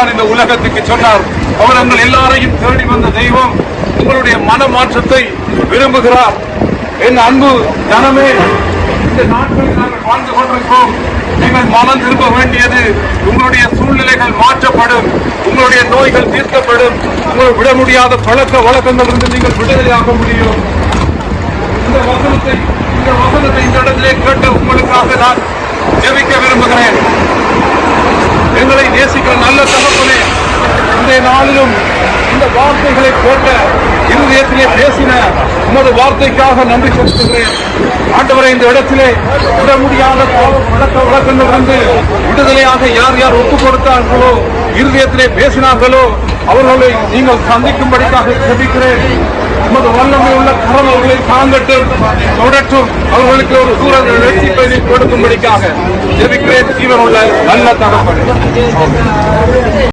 தான் இந்த உலகத்துக்கு சொன்னார். அவர் எங்கள் எல்லாரையும் தேடி வந்த தெய்வம். உங்களுடைய மனமாற்றத்தை விரும்புகிறார். என் அன்பு ஜனமே, இந்த நாட்களில் நாங்கள் வாழ்ந்து கொண்டிருக்கிறோம். நீங்கள் மனம் திரும்ப வேண்டியது. உங்களுடைய சூழ்நிலைகள் மாற்றப்படும், உங்களுடைய நோய்கள் தீர்க்கப்படும், உங்கள் விட முடியாத பழக்க வழக்கங்களிலிருந்து நீங்கள் விடுதலையாக முடியும். இந்த வசனத்தை இந்த இடத்திலே கேட்டு உங்களுக்காக நான் ஜெபிக்க விரும்புகிறேன். எங்களை நேசிக்கிற நல்ல தகப்பனே, இந்த நாளிலும் இந்த வார்த்தைகளை போட்ட இருதயத்திலே பேசின உமது வார்த்தைக்காக நன்றி செலுத்துகிறேன். ஆண்டவரை, இந்த இடத்திலே விட முடியாத பழக்க வழக்கங்கள் வந்து விடுதலையாக யார் யார் ஒப்புக் கொடுத்தார்களோ, இருதயத்திலே பேசினார்களோ, அவர்களை நீங்கள் சந்திக்கும்படிக்காக ஜெபிக்கிறேன். உமது வல்லமை உள்ள கரம் அவர்களை தாங்கட்டும், தொடற்றும். அவர்களுக்கு ஒரு சூழல் ரட்சிப்பை கொடுக்கும்படிக்காக ஜெபிக்கிறேன். ஜீவனுள்ள நல்ல தகப்பனே.